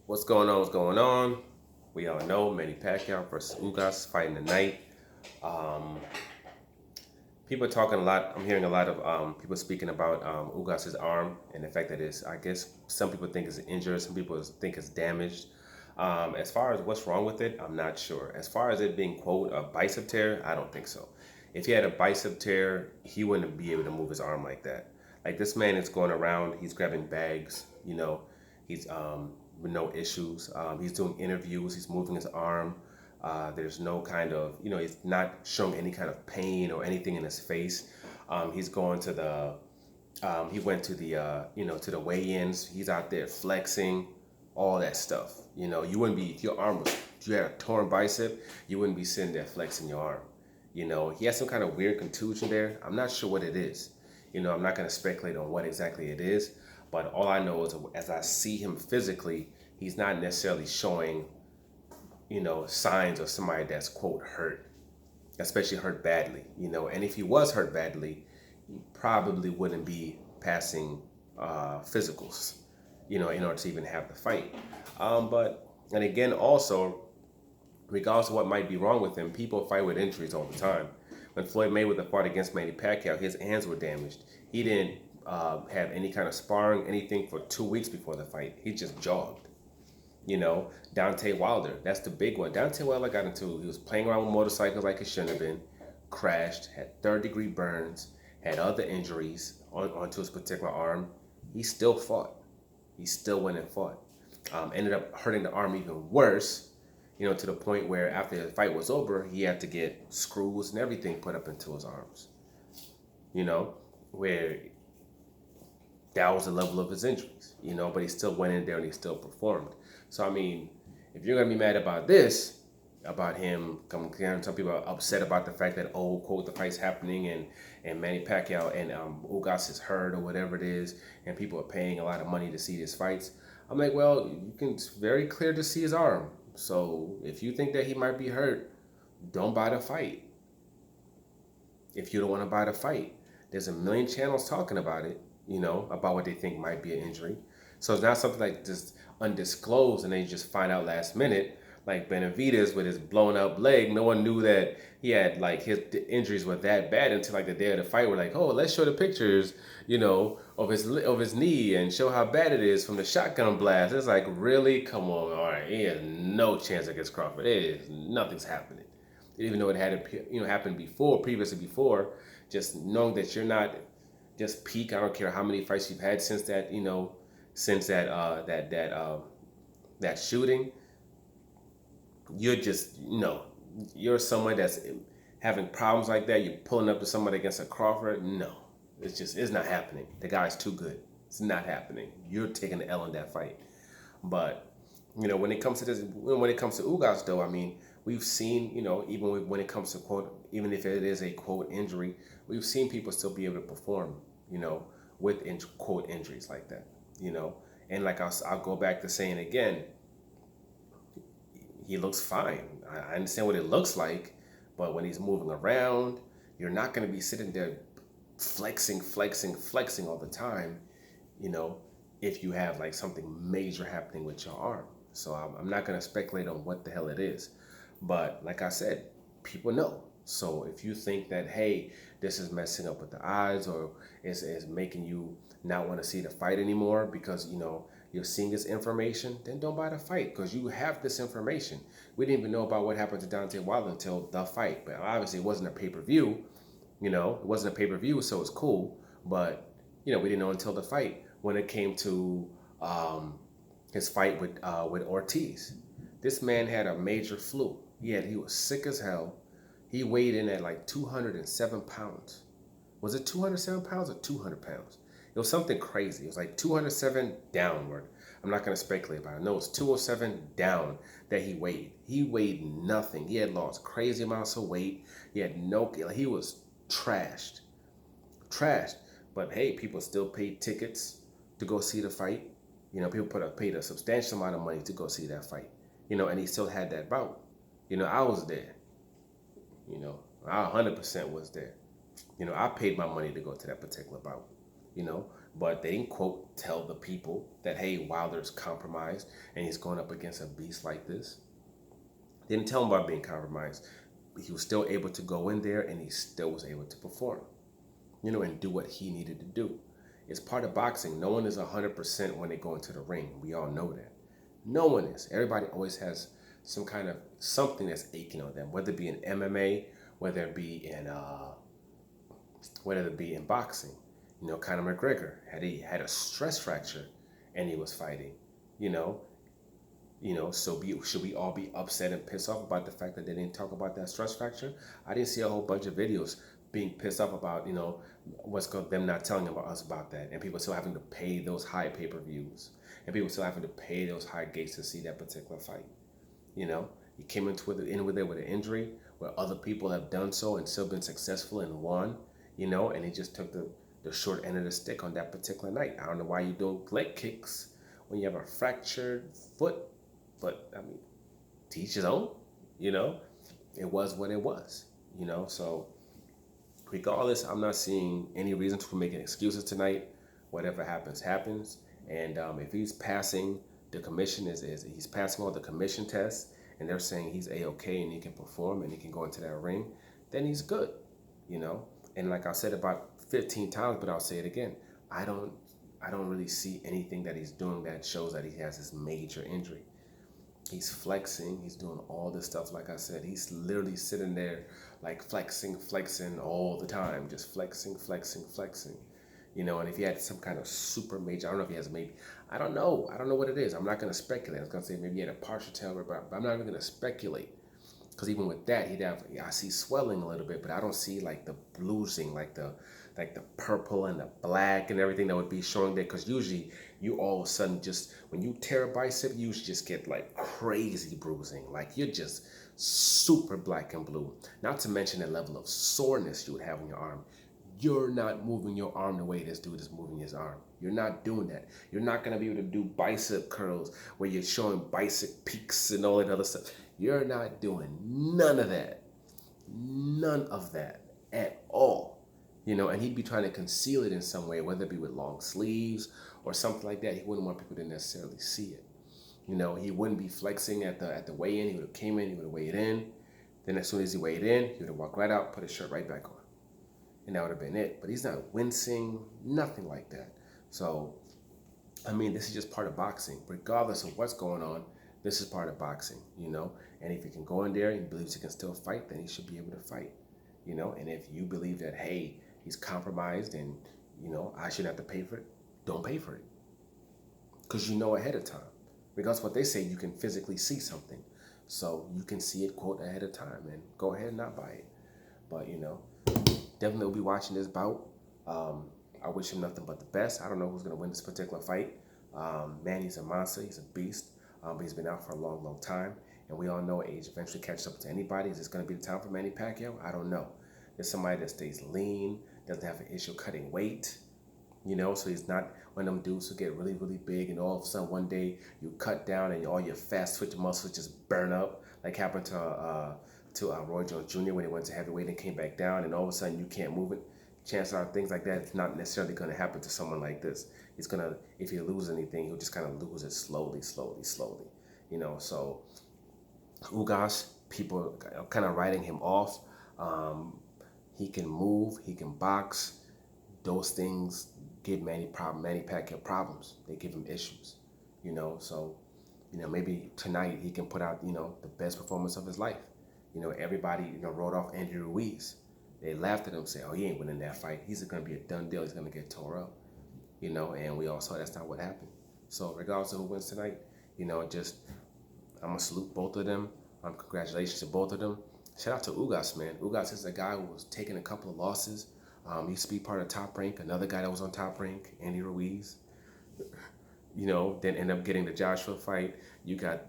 What's going on? What's going on? We all know Manny Pacquiao versus Ugas fighting tonight. Um, People are talking a lot. I'm hearing a lot of people speaking about Ugas's arm and the fact that it's. I guess some people think it's injured. Some people think it's damaged. As far as what's wrong with it, I'm not sure. As far as it being quote a bicep tear, I don't think so. If he had a bicep tear, he wouldn't be able to move his arm like that. Like this man is going around, he's grabbing bags. He's with no issues. He's doing interviews. He's moving his arm. There's no kind of, he's not showing any kind of pain or anything in his face. He's going to the, he went to the, to the weigh-ins. He's out there flexing, all that stuff. You wouldn't be, if your arm was, if you had a torn bicep, you wouldn't be sitting there flexing your arm. He has some kind of weird contusion there. I'm not sure what it is. I'm not going to speculate on what exactly it is, but all I know is as I see him physically, he's not necessarily showing signs of somebody that's quote hurt, especially hurt badly, and if he was hurt badly, he probably wouldn't be passing physicals, in order to even have the fight. But, and again, also, regardless of what might be wrong with him, people fight with injuries all the time. When Floyd Mayweather fought against Manny Pacquiao, his hands were damaged. He didn't have any kind of sparring, anything for 2 weeks before the fight. He just jogged. Dante Wilder, that's the big one. Dante Wilder got into, he was playing around with motorcycles like he shouldn't have been, crashed, had third-degree burns, had other injuries onto his particular arm. He still fought. He still went and fought. Ended up hurting the arm even worse, to the point where after the fight was over, he had to get screws and everything put up into his arms. Where that was the level of his injuries, but he still went in there and he still performed. So, I mean, if you're going to be mad about this, about him coming down, some people are upset about the fact that, oh, quote, the fight's happening and Manny Pacquiao and Ugas is hurt or whatever it is, and people are paying a lot of money to see these fights. I'm like, well, it's very clear to see his arm. So if you think that he might be hurt, don't buy the fight. If you don't want to buy the fight, there's a million channels talking about it, about what they think might be an injury. So it's not something like just undisclosed and then you just find out last minute. Like Benavidez with his blown up leg, no one knew that he had like his injuries were that bad until like the day of the fight. We're like, oh, let's show the pictures, of his knee and show how bad it is from the shotgun blast. It's like, really, come on, all right, he has no chance against Crawford. Nothing's happening. Even though it had happened previously before, just knowing that you're not just peak. I don't care how many fights you've had since that, since that shooting. You're just, you're someone that's having problems like that. You're pulling up to somebody against a Crawford. No, it's not happening. The guy's too good. It's not happening. You're taking the L in that fight. But, when it comes to this, when it comes to Ugas, though, I mean, we've seen, even when it comes to quote, even if it is a quote injury, we've seen people still be able to perform, with quote injuries like that, And like I'll go back to saying again, he looks fine. I understand what it looks like, but when he's moving around, you're not going to be sitting there flexing all the time, you know, if you have like something major happening with your arm. So I'm not going to speculate on what the hell it is. But like I said, people know. So if you think that, hey, this is messing up with the eyes or is making you not want to see the fight anymore because, you're seeing this information, then don't buy the fight because you have this information. We didn't even know about what happened to Dante Wilder until the fight. But obviously it wasn't a pay-per-view, it wasn't a pay-per-view, so it's cool. But, we didn't know until the fight when it came to his fight with Ortiz. This man had a major flu. He was sick as hell. He weighed in at like 207 pounds. Was it 207 pounds or 200 pounds? It was something crazy. It was like 207 downward. I'm not going to speculate about it. No, it was 207 down that he weighed. He weighed nothing. He had lost crazy amounts of weight. He was trashed. Trashed. But hey, people still paid tickets to go see the fight. People paid a substantial amount of money to go see that fight. And he still had that bout. I was there. I 100% was there. I paid my money to go to that particular bout. But they didn't quote tell the people that, hey, Wilder's compromised and he's going up against a beast like this. They didn't tell him about being compromised. But he was still able to go in there and he still was able to perform, and do what he needed to do. It's part of boxing. No one is 100% when they go into the ring. We all know that. No one is. Everybody always has some kind of something that's aching on them, whether it be in MMA, whether it be in boxing. Conor McGregor had a stress fracture, and he was fighting. You know, should we all be upset and pissed off about the fact that they didn't talk about that stress fracture? I didn't see a whole bunch of videos being pissed off about them not telling us about that, and people still having to pay those high pay-per-views, and people still having to pay those high gates to see that particular fight. He came in with an injury where other people have done so and still been successful and won. And he just took the short end of the stick on that particular night. I don't know why you do leg kicks when you have a fractured foot, but I mean, to each his own. It was what it was. So regardless, I'm not seeing any reason for making excuses tonight. Whatever happens, happens. And if he's passing the commission, he's passing all the commission tests, and they're saying he's A-OK and he can perform and he can go into that ring, then he's good. And like I said about 15 times, but I'll say it again. I don't really see anything that he's doing that shows that he has this major injury. He's flexing. He's doing all this stuff. Like I said, he's literally sitting there like flexing all the time, just flexing. And if he had some kind of super major, I don't know if he has maybe, I don't know what it is. I'm not going to speculate. I was going to say maybe he had a partial tail rip, but I'm not even going to speculate. Because even with that, I see swelling a little bit, but I don't see like the bruising, like the purple and the black and everything that would be showing there. Because usually you all of a sudden just, when you tear a bicep, you just get like crazy bruising. Like you're just super black and blue. Not to mention the level of soreness you would have in your arm. You're not moving your arm the way this dude is moving his arm. You're not doing that. You're not going to be able to do bicep curls where you're showing bicep peaks and all that other stuff. You're not doing none of that. None of that at all. And he'd be trying to conceal it in some way, whether it be with long sleeves or something like that. He wouldn't want people to necessarily see it. He wouldn't be flexing at the weigh-in. He would have came in, he would have weighed in. Then as soon as he weighed in, he would have walked right out, put his shirt right back on. And that would have been it. But he's not wincing, nothing like that. So, I mean, this is just part of boxing. Regardless of what's going on, this is part of boxing, And if he can go in there and believes he can still fight, then he should be able to fight, And if you believe that, hey, he's compromised and, I shouldn't have to pay for it, don't pay for it. Because ahead of time. Regardless of what they say, you can physically see something. So you can see it, quote, ahead of time and go ahead and not buy it. But, definitely will be watching this bout. I wish him nothing but the best. I don't know who's going to win this particular fight. Manny's a monster. He's a beast. But he's been out for a long, long time. And we all know age eventually catches up to anybody. Is this going to be the time for Manny Pacquiao? I don't know. There's somebody that stays lean, doesn't have an issue cutting weight. So he's not one of them dudes who get really, really big and all of a sudden one day you cut down and all your fast twitch muscles just burn up, like happened to Roy Jones Jr. when he went to heavyweight and came back down, and all of a sudden you can't move it. Chances are things like that, it's not necessarily going to happen to someone like this. He's going to, if he loses anything, he'll just kind of lose it slowly. So Ugas, people are kind of writing him off. He can move, he can box. Those things give Manny Pacquiao problems. They give him issues, So, maybe tonight he can put out, the best performance of his life. Everybody, wrote off Andy Ruiz. They laughed at him, saying, "Oh, he ain't winning that fight. He's going to be a done deal. He's going to get tore up." And we all saw that's not what happened. So regardless of who wins tonight, I'm going to salute both of them. Congratulations to both of them. Shout out to Ugas, man. Ugas is a guy who was taking a couple of losses. He used to be part of Top Rank. Another guy that was on Top Rank, Andy Ruiz. Then end up getting the Joshua fight. You got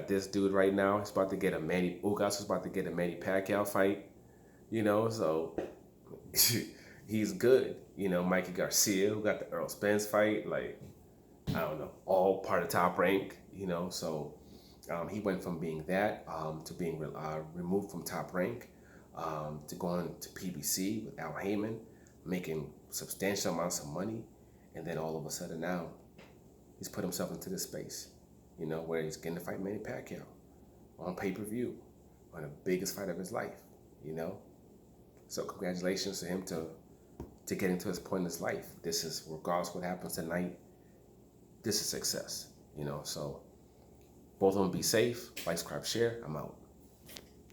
this dude right now. He's about to get Ugas is about to get a Manny Pacquiao fight. So he's good. Mikey Garcia, who got the Earl Spence fight, like, I don't know, all part of Top Rank, So he went from being that to being removed from Top Rank to going to PBC with Al Heyman, making substantial amounts of money, and then all of a sudden now he's put himself into this space, you know, where he's getting to fight Manny Pacquiao on pay-per-view, on the biggest fight of his life, you know. So congratulations to him to getting to this point in his life. This is, regardless of what happens tonight, this is success, you know. So both of them be safe. Like, subscribe, share. I'm out.